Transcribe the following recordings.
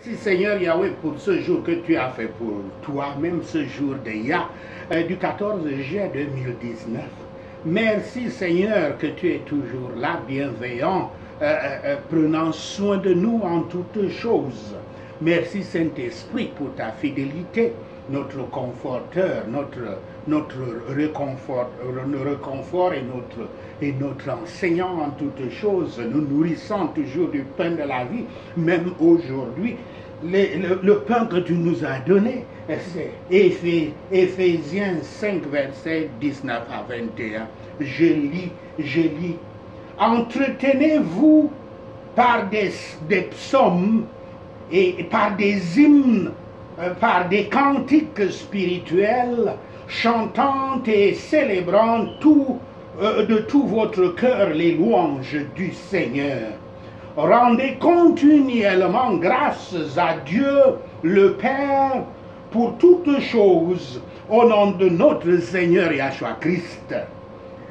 Merci Seigneur Yahweh pour ce jour que tu as fait pour toi-même, ce jour de du 14 juillet 2019. Merci Seigneur que tu es toujours là, bienveillant, prenant soin de nous en toutes choses. Merci Saint-Esprit pour ta fidélité, notre conforteur, notre réconfort et notre enseignant en toutes choses, nous nourrissant toujours du pain de la vie, même aujourd'hui. Le pain que tu nous as donné, c'est Éphésiens 5, versets 19 à 21. Je lis. Entretenez-vous par des psaumes et par des hymnes, par des cantiques spirituels, chantant et célébrant de tout votre cœur les louanges du Seigneur. Rendez continuellement grâce à Dieu le Père pour toutes choses au nom de notre Seigneur Yahshua Christ,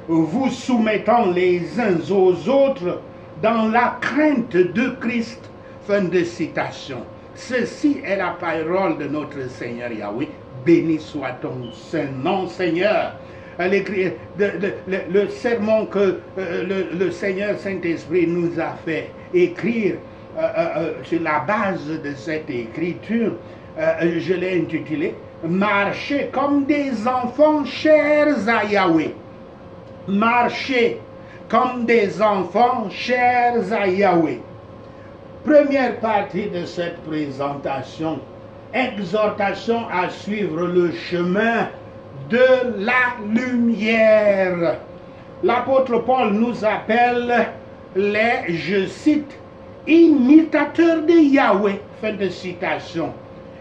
vous soumettant les uns aux autres dans la crainte de Christ. Fin de citation. Ceci est la parole de notre Seigneur Yahweh. Béni soit ton saint nom, Seigneur. Le sermon que le Seigneur Saint-Esprit nous a fait écrire sur la base de cette écriture, je l'ai intitulé « Marchez comme des enfants chers à Yahweh ». Marchez comme des enfants chers à Yahweh. Première partie de cette présentation, exhortation à suivre le chemin de la lumière. L'apôtre Paul nous appelle les, je cite, imitateurs de Yahweh, fin de citation.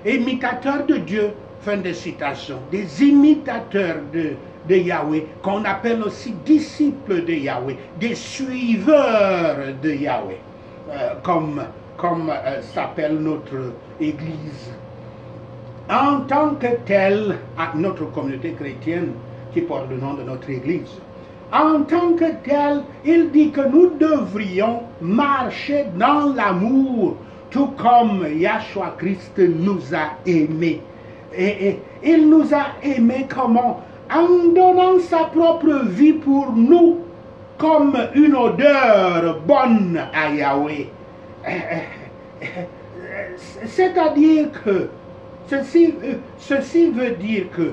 Imitateurs de Dieu, fin de citation. Des imitateurs de Yahweh, qu'on appelle aussi disciples de Yahweh, des suiveurs de Yahweh, comme s'appelle notre Église. En tant que tel, à notre communauté chrétienne qui porte le nom de notre Église, en tant que tel, il dit que nous devrions marcher dans l'amour, tout comme Yahshua Christ nous a aimés. Et il nous a aimés comment? En donnant sa propre vie pour nous, comme une odeur bonne à Yahweh. C'est-à-dire que ceci veut dire que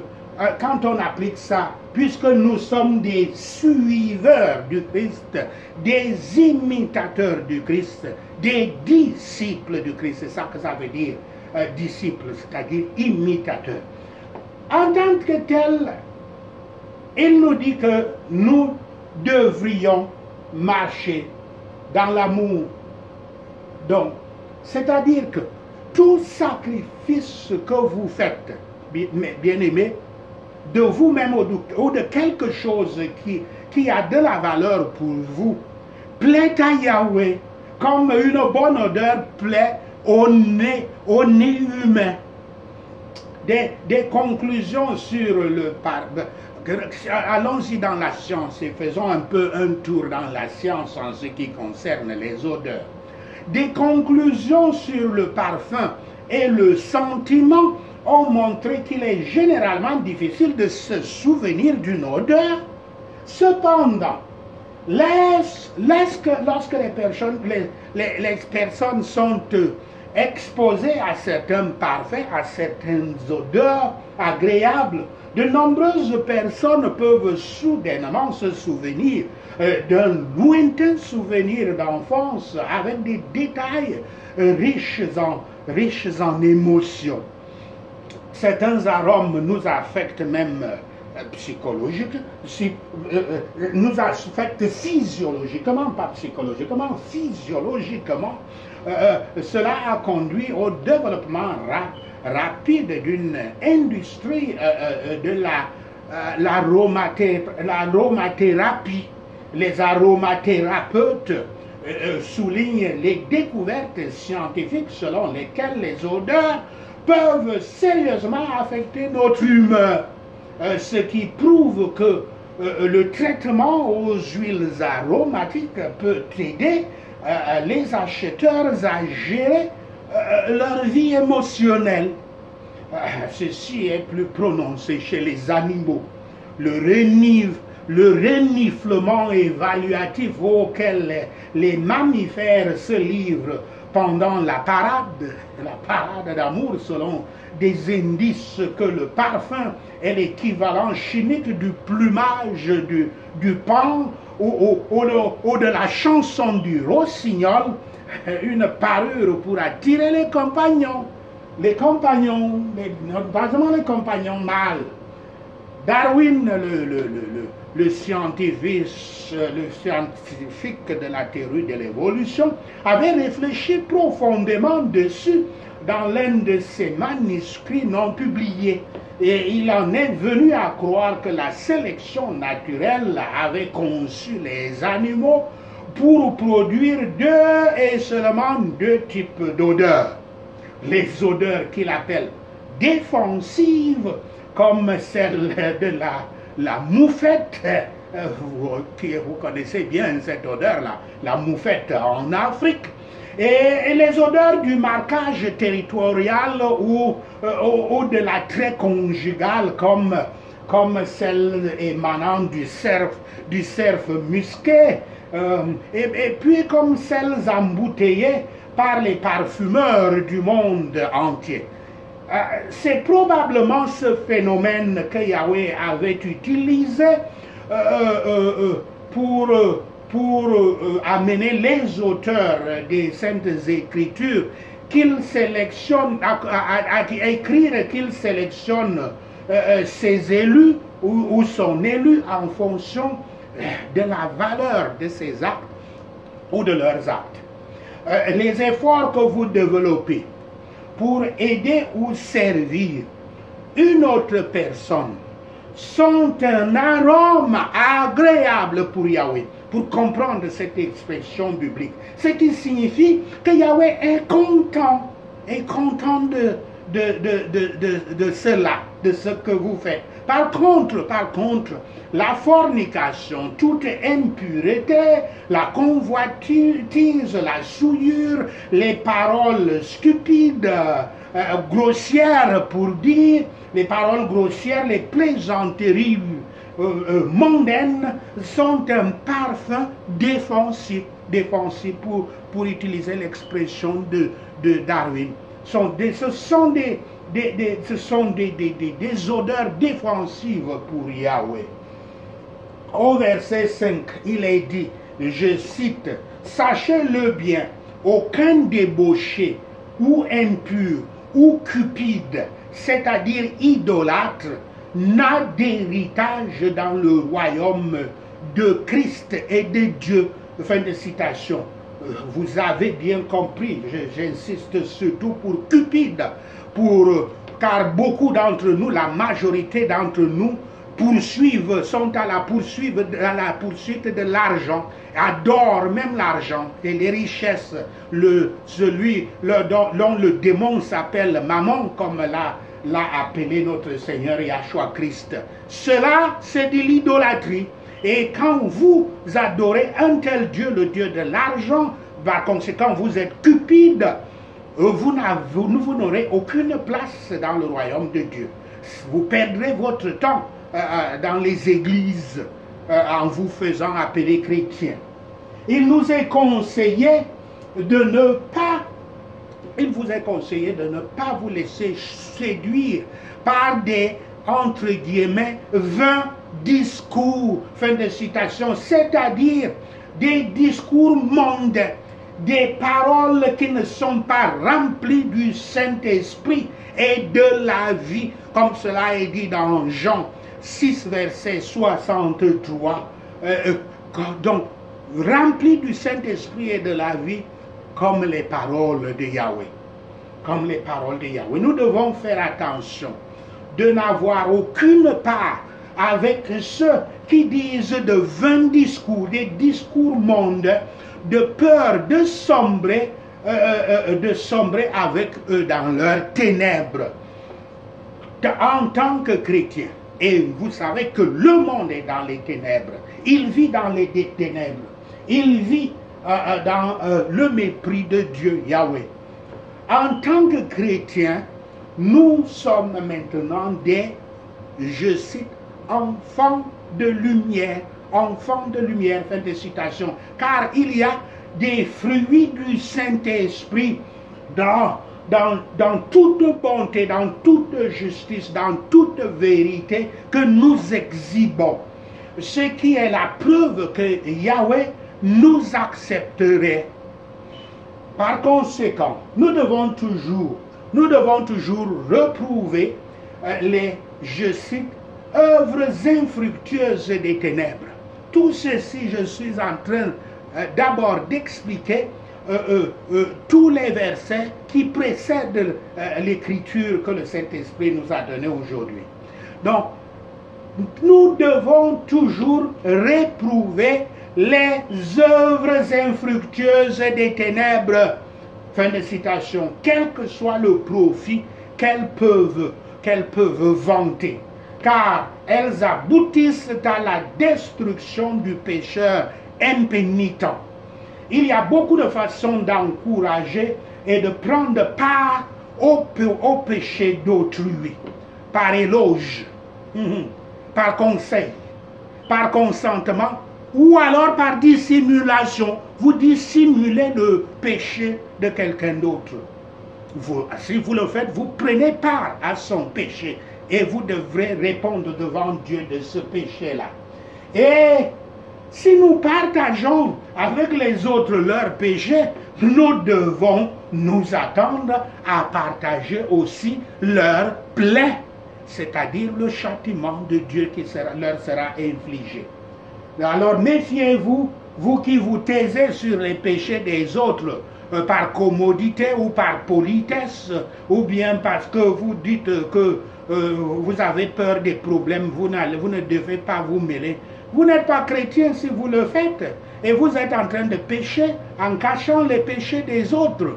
quand on applique ça, puisque nous sommes des suiveurs du Christ, des imitateurs du Christ, des disciples du Christ, c'est ça que ça veut dire, disciples, c'est-à-dire imitateurs. En tant que tel, il nous dit que nous devrions marcher dans l'amour. Donc, c'est-à-dire que tout sacrifice que vous faites, bien-aimés, de vous-même ou de quelque chose qui a de la valeur pour vous, plaît à Yahweh, comme une bonne odeur plaît au nez humain. Des conclusions sur le allons-y dans la science et faisons un peu un tour dans la science en ce qui concerne les odeurs. Des conclusions sur le parfum et le sentiment ont montré qu'il est généralement difficile de se souvenir d'une odeur. Cependant, lorsque les personnes sont exposées à certains parfums, à certaines odeurs agréables, de nombreuses personnes peuvent soudainement se souvenir d'un lointain souvenir d'enfance avec des détails riches en émotions. Certains arômes nous affectent même psychologiquement, nous affectent physiologiquement, pas psychologiquement, physiologiquement. Cela a conduit au développement rapide d'une industrie de l'aromathérapie. Les aromathérapeutes soulignent les découvertes scientifiques selon lesquelles les odeurs peuvent sérieusement affecter notre humeur, ce qui prouve que le traitement aux huiles aromatiques peut aider les acheteurs à gérer leur vie émotionnelle. Ceci est plus prononcé chez les animaux. Le reniflement évaluatif auquel les mammifères se livrent pendant la parade d'amour selon des indices que le parfum est l'équivalent chimique du plumage du paon ou de la chanson du rossignol, une parure pour attirer les compagnons, notamment les compagnons mâles. Darwin, le scientifique de la théorie de l'évolution, avait réfléchi profondément dessus dans l'un de ses manuscrits non publiés. Et il en est venu à croire que la sélection naturelle avait conçu les animaux pour produire seulement deux types d'odeurs. Les odeurs qu'il appelle défensives, comme celle de la moufette, vous connaissez bien cette odeur-là, la moufette en Afrique, et les odeurs du marquage territorial ou de l'attrait conjugal, comme celle émanant du cerf musqué, et puis comme celles embouteillées par les parfumeurs du monde entier. C'est probablement ce phénomène que Yahweh avait utilisé pour amener les auteurs des Saintes Écritures qu'il sélectionne, à écrire qu'il sélectionne ses élus ou son élu en fonction de la valeur de ses actes ou de leurs actes. Les efforts que vous développez pour aider ou servir une autre personne sont un arôme agréable pour Yahweh. Pour comprendre cette expression biblique, ce qui signifie que Yahweh est content de cela, de ce que vous faites. Par contre, la fornication, toute impureté, la convoitise, la souillure, les paroles stupides, grossières pour dire, les paroles grossières, les plaisanteries mondaines sont un parfum défensif pour utiliser l'expression de Darwin. Ce sont des odeurs défensives pour Yahweh. Au verset 5, il est dit, je cite, « Sachez-le bien, aucun débauché ou impur ou cupide, c'est-à-dire idolâtre, n'a d'héritage dans le royaume de Christ et de Dieu. » Fin de citation. Vous avez bien compris, j'insiste surtout pour cupide, car beaucoup d'entre nous, la majorité d'entre nous, sont à la poursuite de l'argent, adorent même l'argent et les richesses, celui dont le démon s'appelle Mammon, comme l'a appelé notre Seigneur Yahshua Christ. Cela, c'est de l'idolâtrie. Et quand vous adorez un tel Dieu, le Dieu de l'argent, par conséquent, vous êtes cupide, vous n'aurez aucune place dans le royaume de Dieu. Vous perdrez votre temps dans les églises en vous faisant appeler chrétien. Il nous est conseillé de ne pas vous laisser séduire par des, entre guillemets, vains discours, fin de citation, c'est-à-dire des discours mondains, des paroles qui ne sont pas remplies du Saint-Esprit et de la vie, comme cela est dit dans Jean 6, verset 63. Donc, remplis du Saint-Esprit et de la vie, comme les paroles de Yahweh. Comme les paroles de Yahweh. Nous devons faire attention de n'avoir aucune part avec ceux qui disent de vains discours, des discours mondains, de peur de sombrer avec eux dans leurs ténèbres. En tant que chrétien, et vous savez que le monde est dans les ténèbres, il vit dans les ténèbres, il vit dans le mépris de Dieu, Yahweh. en tant que chrétiens, nous sommes maintenant des, je cite, enfants de lumière. Enfants de lumière, fin de citation. Car il y a des fruits du Saint-Esprit dans toute bonté, dans toute justice, dans toute vérité que nous exhibons. Ce qui est la preuve que Yahweh nous accepterait. Par conséquent, nous devons toujours reprouver les, je cite, œuvres infructueuses des ténèbres. Tout ceci, je suis en train d'abord d'expliquer tous les versets qui précèdent l'écriture que le Saint-Esprit nous a donnée aujourd'hui. Donc, nous devons toujours réprouver les œuvres infructueuses des ténèbres. Fin de citation. Quel que soit le profit qu'elles peuvent vanter. Car elles aboutissent à la destruction du pécheur impénitent. Il y a beaucoup de façons d'encourager et de prendre part au péché d'autrui. Par éloge, par conseil, par consentement, ou alors par dissimulation. Vous dissimulez le péché de quelqu'un d'autre. Si vous le faites, vous prenez part à son péché. Et vous devrez répondre devant Dieu de ce péché-là. Et si nous partageons avec les autres leurs péchés, nous devons nous attendre à partager aussi leurs plaies, c'est-à-dire le châtiment de Dieu qui leur sera infligé. Alors méfiez-vous, vous qui vous taisez sur les péchés des autres, par commodité ou par politesse, ou bien parce que vous dites que vous avez peur des problèmes, vous ne devez pas vous mêler. Vous n'êtes pas chrétien si vous le faites, et vous êtes en train de pécher en cachant les péchés des autres.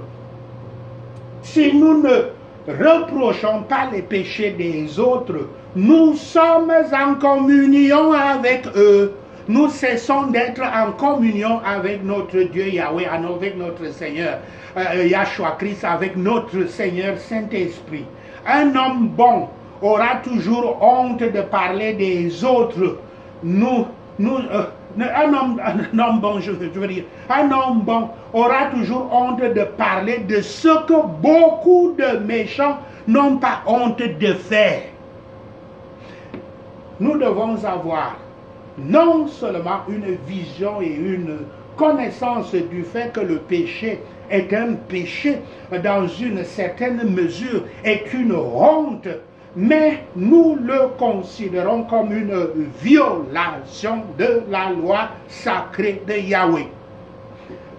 Si nous ne reprochons pas les péchés des autres, nous sommes en communion avec eux. Nous cessons d'être en communion avec notre Dieu Yahweh, avec notre Seigneur Yahshua Christ, avec notre Seigneur Saint-Esprit. Un homme bon aura toujours honte de parler des autres. Un homme bon aura toujours honte de parler de ce que beaucoup de méchants n'ont pas honte de faire. Nous devons avoir non seulement une vision et une connaissance du fait que le péché est un péché dans une certaine mesure, est une honte, mais nous le considérons comme une violation de la loi sacrée de Yahweh.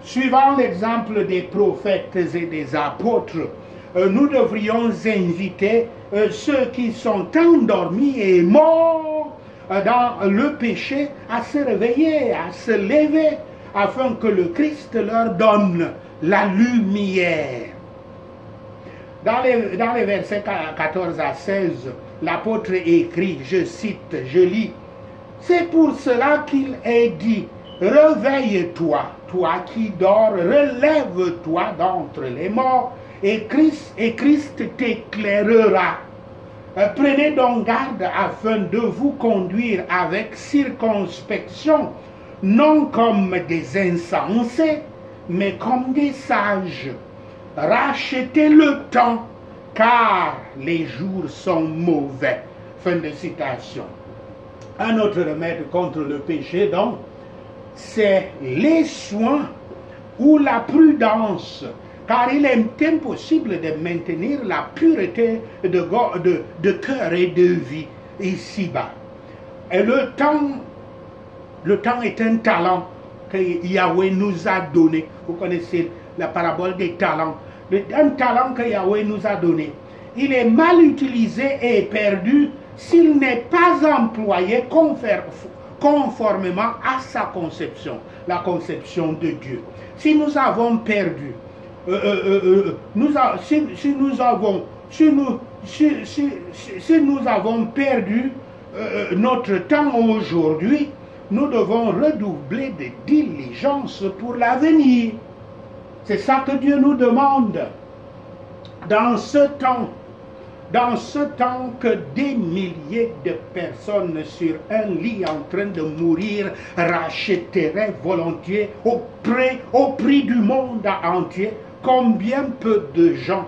Suivant l'exemple des prophètes et des apôtres, nous devrions inviter ceux qui sont endormis et morts dans le péché à se réveiller, à se lever, afin que le Christ leur donne la lumière. Dans les versets 14 à 16, l'apôtre écrit, je cite, je lis, « C'est pour cela qu'il est dit, réveille-toi, toi qui dors, relève-toi d'entre les morts, et Christ t'éclairera. Prenez donc garde afin de vous conduire avec circonspection, non comme des insensés, mais comme des sages. Rachetez le temps, car les jours sont mauvais. » Fin de citation. Un autre remède contre le péché, donc, c'est les soins ou la prudence, car il est impossible de maintenir la pureté de cœur et de vie ici-bas. Et le temps est un talent que Yahweh nous a donné. Vous connaissez la parabole des talents. Un talent que Yahweh nous a donné. Il est mal utilisé et perdu s'il n'est pas employé conformément à sa conception, la conception de Dieu. Si nous avons perdu, si nous avons perdu notre temps aujourd'hui, nous devons redoubler de diligence pour l'avenir. C'est ça que Dieu nous demande. dans ce temps que des milliers de personnes sur un lit en train de mourir rachèteraient volontiers au prix du monde entier, combien peu de gens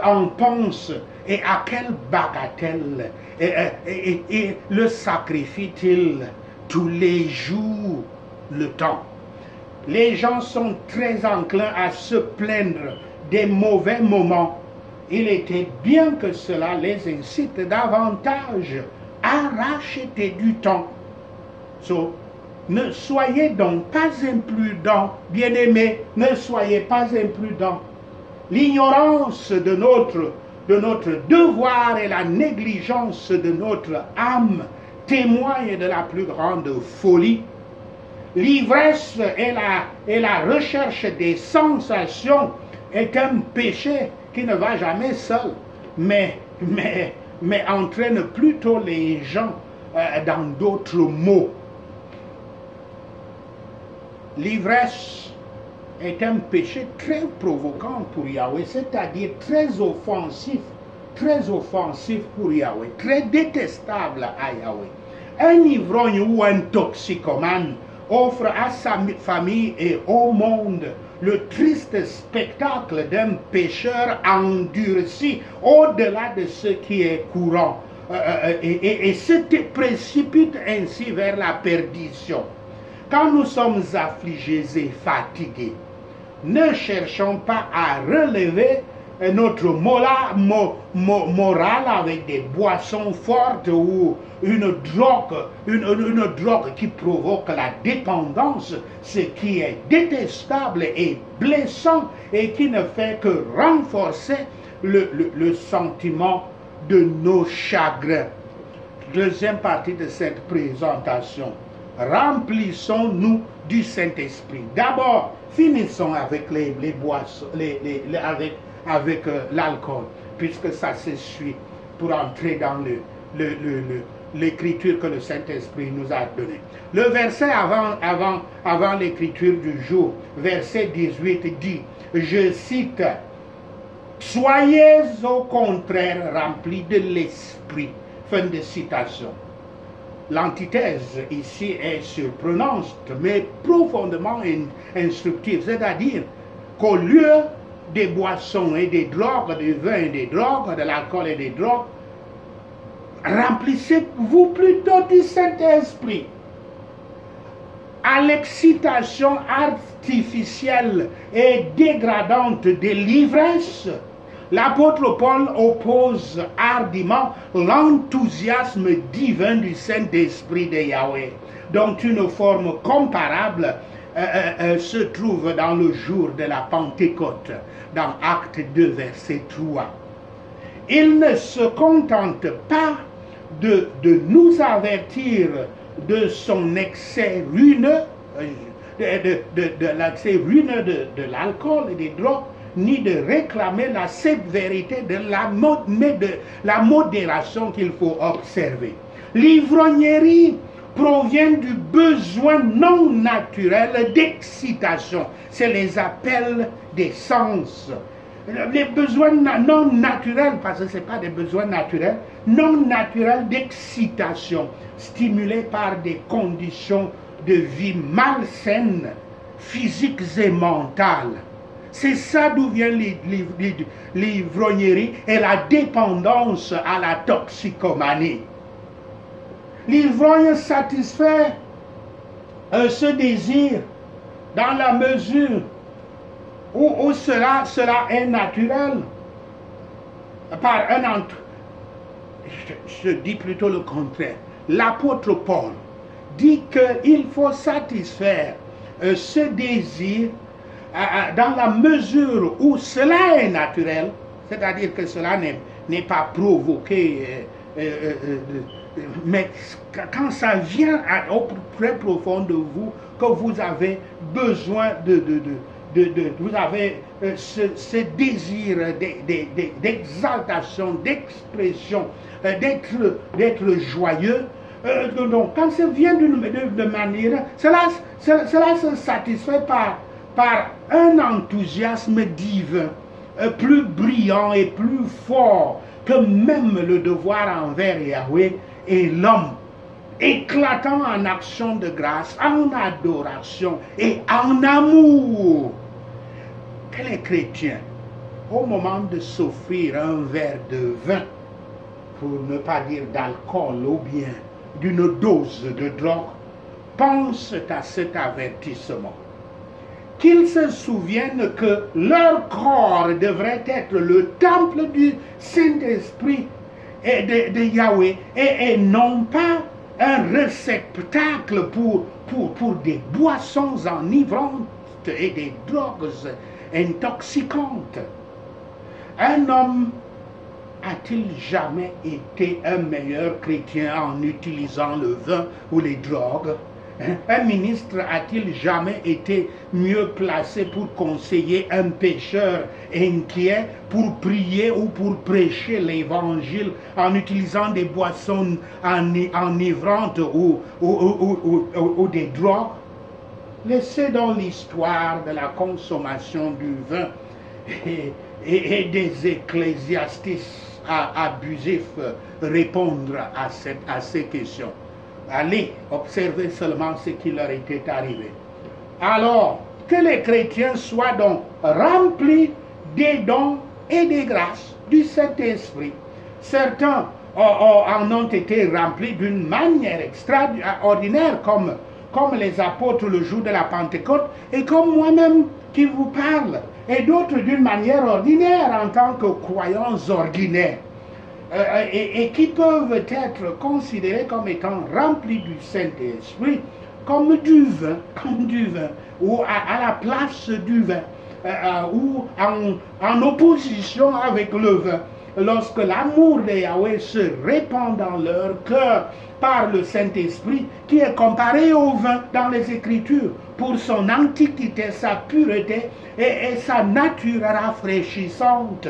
en pensent et à quelle bagatelle et le sacrifient-ils tous les jours le temps. Les gens sont très enclins à se plaindre des mauvais moments. Il était bien que cela les incite davantage à racheter du temps. Ne soyez donc pas imprudents, bien-aimés, ne soyez pas imprudents. L'ignorance de notre devoir et la négligence de notre âme témoignent de la plus grande folie. L'ivresse et la recherche des sensations est un péché qui ne va jamais seul, mais entraîne plutôt les gens dans d'autres mots. L'ivresse est un péché très provoquant pour Yahweh, c'est-à-dire très offensif pour Yahweh, très détestable à Yahweh. Un ivrogne ou un toxicomane offre à sa famille et au monde le triste spectacle d'un pécheur endurci au-delà de ce qui est courant et se précipite ainsi vers la perdition. Quand nous sommes affligés et fatigués, ne cherchons pas à relever notre morale avec des boissons fortes ou une drogue qui provoque la dépendance, ce qui est détestable et blessant et qui ne fait que renforcer le sentiment de nos chagrins. Deuxième partie de cette présentation. Remplissons-nous du Saint-Esprit. D'abord, finissons avec les boissons, avec l'alcool, puisque ça se suit pour entrer dans l'écriture que le Saint-Esprit nous a donnée. Le verset avant l'écriture du jour, verset 18 dit, je cite, « Soyez au contraire remplis de l'Esprit ». Fin de citation. L'antithèse ici est surprenante, mais profondément instructive, c'est-à-dire qu'au lieu des boissons et des drogues, du vin et des drogues, de l'alcool et des drogues, remplissez-vous plutôt du Saint-Esprit. À l'excitation artificielle et dégradante de l'ivresse, l'apôtre Paul oppose hardiment l'enthousiasme divin du Saint-Esprit de Yahweh, dont une forme comparable se trouve dans le jour de la Pentecôte, dans Acte 2, verset 3. Il ne se contente pas de nous avertir de son excès ruineux, de l'accès ruineux de l'alcool et des drogues, ni de réclamer la sévérité de la modération qu'il faut observer. L'ivrognerie provient du besoin non naturel d'excitation. C'est les appels des sens. Les besoins non naturels, parce que ce n'est pas des besoins naturels, non naturels d'excitation, stimulés par des conditions de vie malsaines, physiques et mentales. C'est ça d'où vient l'ivrognerie et la dépendance à la toxicomanie. L'ivrogne satisfait ce désir dans la mesure où cela est naturel. Par je dis plutôt le contraire. L'apôtre Paul dit qu'il faut satisfaire ce désir dans la mesure où cela est naturel, c'est-à-dire que cela n'est pas provoqué, mais quand ça vient au très profond de vous, que vous avez besoin vous avez ce désir d'exaltation, d'expression, d'être joyeux. Donc, quand ça vient de manière, cela se satisfait par un enthousiasme divin plus brillant et plus fort que même le devoir envers Yahweh et l'homme, éclatant en action de grâce, en adoration et en amour, que les chrétiens, au moment de s'offrir un verre de vin, pour ne pas dire d'alcool ou bien d'une dose de drogue, pensent à cet avertissement. Qu'ils se souviennent que leur corps devrait être le temple du Saint-Esprit et de Yahweh et non pas un réceptacle pour des boissons enivrantes et des drogues intoxicantes. Un homme a-t-il jamais été un meilleur chrétien en utilisant le vin ou les drogues? Un ministre a-t-il jamais été mieux placé pour conseiller un pécheur inquiet, pour prier ou pour prêcher l'évangile en utilisant des boissons enivrantes ou des drogues? Laissez dans l'histoire de la consommation du vin et des ecclésiastes abusifs répondre à ces questions. Allez, observez seulement ce qui leur était arrivé. Alors, que les chrétiens soient donc remplis des dons et des grâces du Saint-Esprit. Certains en ont été remplis d'une manière extraordinaire, comme les apôtres le jour de la Pentecôte, et comme moi-même qui vous parle, et d'autres d'une manière ordinaire en tant que croyants ordinaires. Et qui peuvent être considérés comme étant remplis du Saint-Esprit, comme du vin, ou à la place du vin, ou en opposition avec le vin. Lorsque l'amour de Yahweh se répand dans leur cœur par le Saint-Esprit, qui est comparé au vin dans les Écritures, pour son antiquité, sa pureté et sa nature rafraîchissante.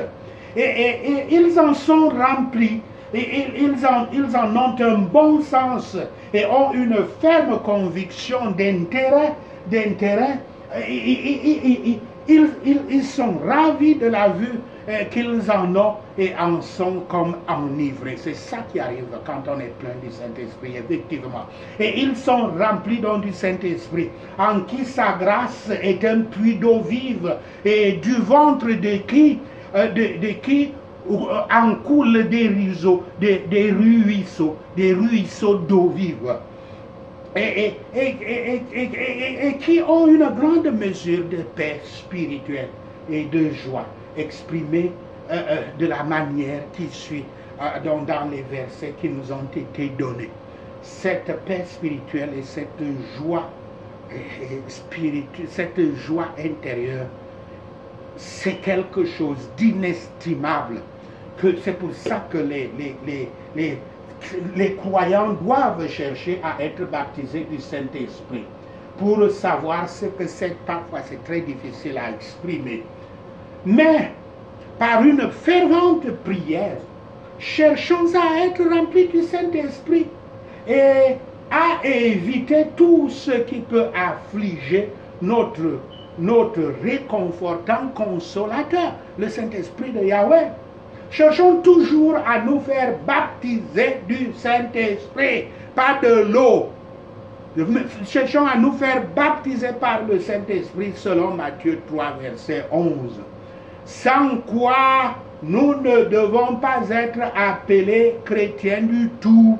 Et ils en sont remplis, et ils en ont un bon sens, et ont une ferme conviction d'intérêt. Ils sont ravis de la vue qu'ils en ont et en sont comme enivrés. C'est ça qui arrive quand on est plein du Saint-Esprit, effectivement. Et ils sont remplis donc du Saint-Esprit, en qui sa grâce est un puits d'eau vive, et du ventre de qui en coulent des ruisseaux d'eau vive. Et qui ont une grande mesure de paix spirituelle et de joie, exprimée de la manière qui suit dans les versets qui nous ont été donnés. Cette paix spirituelle et cette joie spirituelle, cette joie intérieure, c'est quelque chose d'inestimable. C'est pour ça que les croyants doivent chercher à être baptisés du Saint-Esprit, pour savoir ce que c'est. Parfois c'est très difficile à exprimer, mais par une fervente prière, cherchons à être remplis du Saint-Esprit et à éviter tout ce qui peut affliger notre réconfortant consolateur, le Saint-Esprit de Yahweh. Cherchons toujours à nous faire baptiser du Saint-Esprit, pas de l'eau. Cherchons à nous faire baptiser par le Saint-Esprit selon Matthieu 3, verset 11. Sans quoi nous ne devons pas être appelés chrétiens du tout.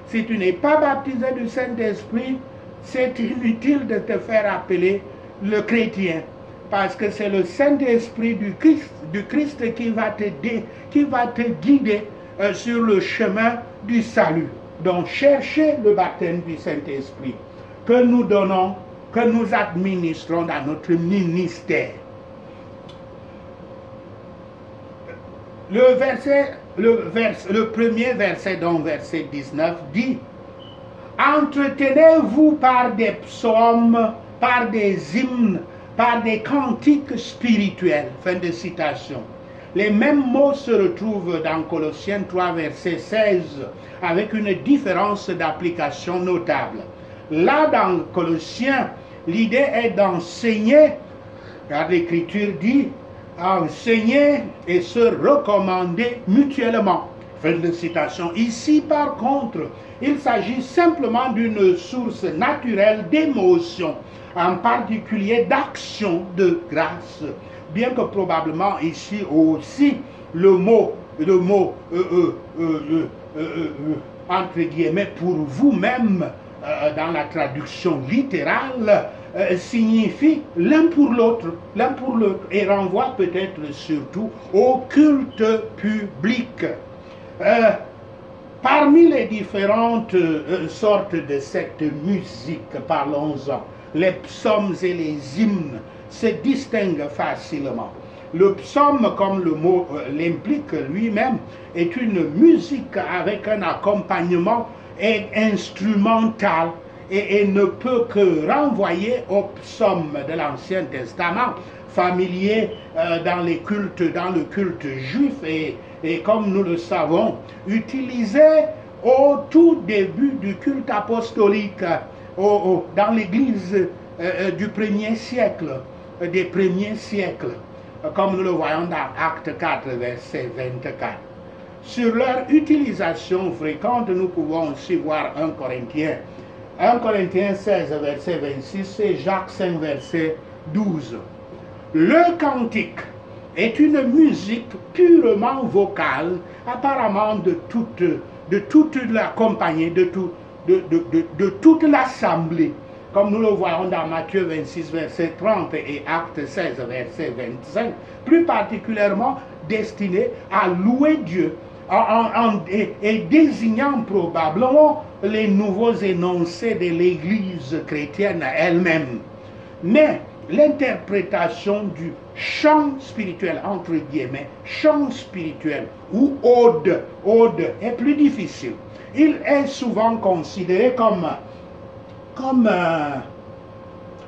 Si tu n'es pas baptisé du Saint-Esprit, c'est inutile de te faire appeler le chrétien, parce que c'est le Saint-Esprit du Christ qui va te guider sur le chemin du salut. Donc cherchez le baptême du Saint-Esprit que nous donnons, que nous administrons dans notre ministère. Le premier verset, donc verset 19, dit: entretenez-vous par des psaumes, par des hymnes, par des cantiques spirituels. Fin de citation. Les mêmes mots se retrouvent dans Colossiens 3, verset 16, avec une différence d'application notable. Là, dans Colossiens, l'idée est d'enseigner, car l'Écriture dit, enseigner et se recommander mutuellement. Fin de citation. Ici, par contre, il s'agit simplement d'une source naturelle d'émotion, en particulier d'action de grâce. Bien que probablement ici aussi, le mot entre guillemets, pour vous-même, dans la traduction littérale, signifie l'un pour l'autre, et renvoie peut-être surtout au culte public. Parmi les différentes sortes de cette musique, parlons-en, les psaumes et les hymnes se distinguent facilement. Le psaume, comme le mot l'implique lui-même, est une musique avec un accompagnement instrumental et ne peut que renvoyer au psaume de l'Ancien Testament, familier dans le culte juif et comme nous le savons, utilisé au tout début du culte apostolique dans l'Église du premier siècle, des premiers siècles, comme nous le voyons dans Acte 4, verset 24. Sur leur utilisation fréquente, nous pouvons aussi voir 1 Corinthiens 16, verset 26 et Jacques 5, verset 12. Le cantique est une musique purement vocale, apparemment de toute la compagnie, de toute l'assemblée, comme nous le voyons dans Matthieu 26, verset 30 et Acte 16, verset 25, plus particulièrement destiné à louer Dieu et désignant probablement les nouveaux énoncés de l'Église chrétienne elle-même. Mais l'interprétation du chant spirituel, entre guillemets, chant spirituel ou ode est plus difficile. Il est souvent considéré comme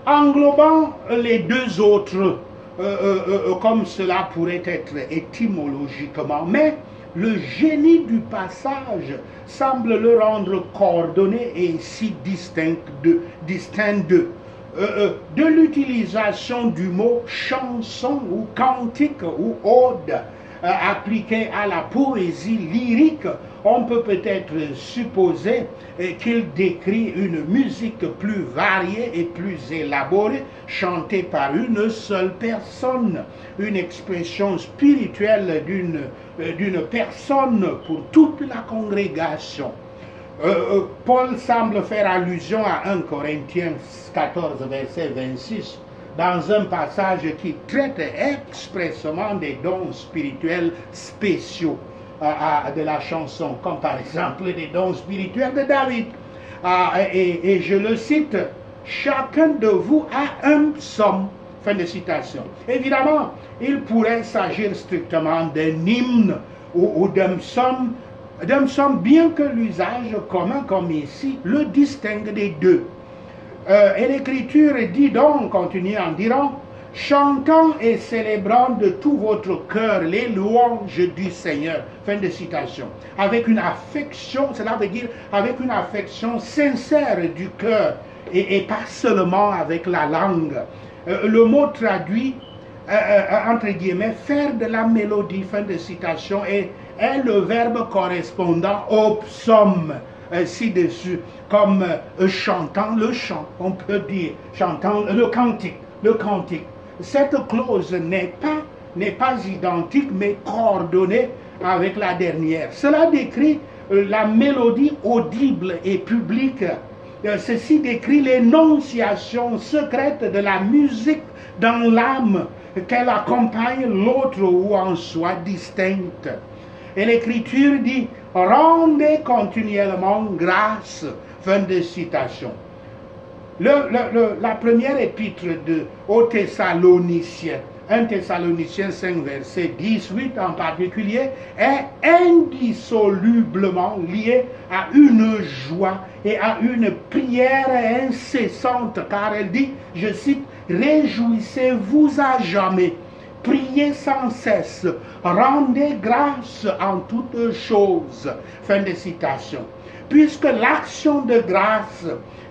englobant les deux autres, comme cela pourrait être étymologiquement, mais le génie du passage semble le rendre coordonné et si distinct d'eux. De l'utilisation du mot chanson ou cantique ou ode appliqué à la poésie lyrique, on peut peut-être supposer qu'il décrit une musique plus variée et plus élaborée, chantée par une seule personne, une expression spirituelle d'une personne pour toute la congrégation. Paul semble faire allusion à 1 Corinthiens 14, verset 26, dans un passage qui traite expressément des dons spirituels spéciaux de la chanson, comme par exemple les dons spirituels de David. Et je le cite, « Chacun de vous a un psaume ». Fin de citation. Évidemment, il pourrait s'agir strictement d'un hymne ou d'un psaume, bien que l'usage commun, comme ici, le distingue des deux. Et l'Écriture dit donc, continue en disant, chantant et célébrant de tout votre cœur les louanges du Seigneur. Fin de citation. Avec une affection, cela veut dire avec une affection sincère du cœur et pas seulement avec la langue. Le mot traduit, entre guillemets, faire de la mélodie, fin de citation, est le verbe correspondant au psaume. Ci-dessus, comme chantant le chant, on peut dire, chantant le cantique. Cette clause n'est pas identique, mais coordonnée avec la dernière. Cela décrit la mélodie audible et publique. Ceci décrit l'énonciation secrète de la musique dans l'âme, qu'elle accompagne l'autre ou en soit distincte. Et l'Écriture dit, rendez continuellement grâce. Fin de citation. La première épître aux Thessaloniciens, 1 Thessaloniciens 5, verset 18 en particulier, est indissolublement liée à une joie et à une prière incessante, car elle dit, je cite, « Réjouissez-vous à jamais ». Priez sans cesse, rendez grâce en toutes choses. Fin de citation. puisque l'action de grâce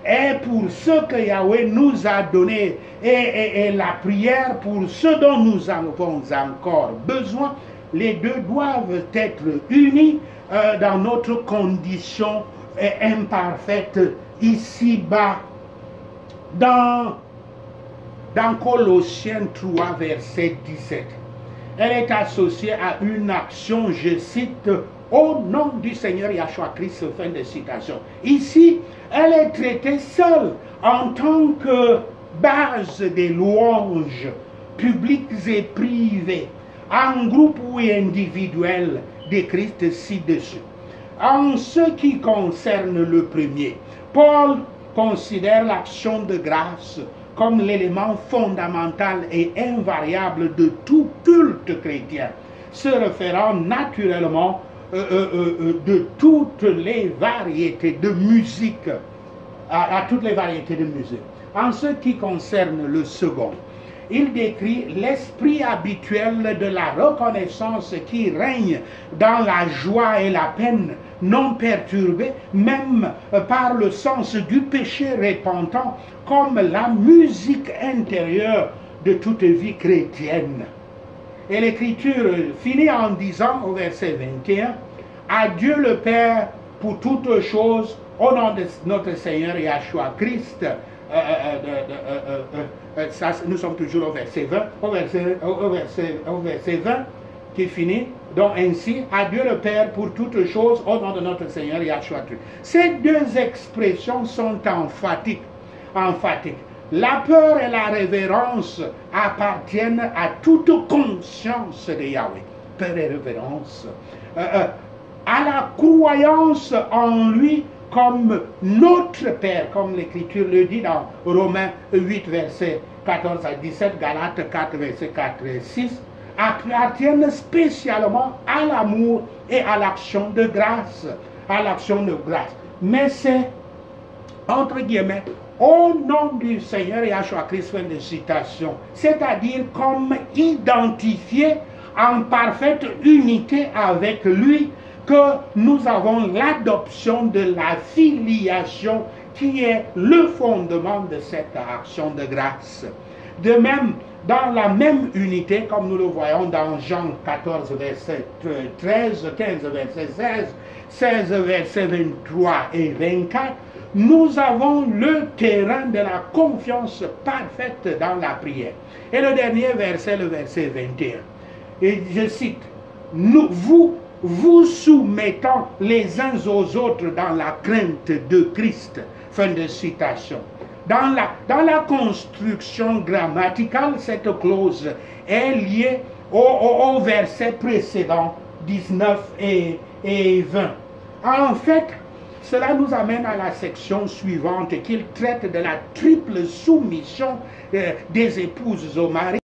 est pour ce que Yahweh nous a donné et la prière pour ce dont nous avons encore besoin, les deux doivent être unis dans notre condition imparfaite ici-bas. Dans Colossiens 3, verset 17, elle est associée à une action, je cite, au nom du Seigneur Yahshua Christ, fin de citation. Ici, elle est traitée seule en tant que base des louanges publiques et privées, en groupe ou individuel des Christ ci-dessus. En ce qui concerne le premier, Paul considère l'action de grâce comme l'élément fondamental et invariable de tout culte chrétien, se référant naturellement de toutes les variétés de musique, à toutes les variétés de musique. En ce qui concerne le second, il décrit l'esprit habituel de la reconnaissance qui règne dans la joie et la peine, non perturbé même par le sens du péché repentant, comme la musique intérieure de toute vie chrétienne. Et l'Écriture finit en disant au verset 21, « À Dieu le Père pour toutes choses, au nom de notre Seigneur Yahshua Christ », nous sommes toujours au verset 20, au verset 20 qui finit, donc ainsi, à Dieu le Père pour toutes choses, au nom de notre Seigneur Yahshua Christ. Ces deux expressions sont emphatiques. La peur et la révérence appartiennent à toute conscience de Yahweh. Peur et révérence. À la croyance en lui comme notre Père, comme l'Écriture le dit dans Romains 8, versets 14 à 17, Galates 4, versets 4 et 6, appartiennent spécialement à l'amour et à l'action de grâce. Mais c'est, entre guillemets, au nom du Seigneur Yahshua Christ, fin de citation, c'est-à-dire comme identifié en parfaite unité avec lui, que nous avons l'adoption de la filiation qui est le fondement de cette action de grâce. De même, dans la même unité, comme nous le voyons dans Jean 14, verset 13, 15, verset 16, verset 23 et 24, nous avons le terrain de la confiance parfaite dans la prière. Et le dernier verset, le verset 21. Et je cite, vous soumettant les uns aux autres dans la crainte de Christ. Fin de citation. Dans la construction grammaticale, cette clause est liée au verset précédent, 19 et 20. En fait, cela nous amène à la section suivante qu'il traite de la triple soumission des épouses au mari.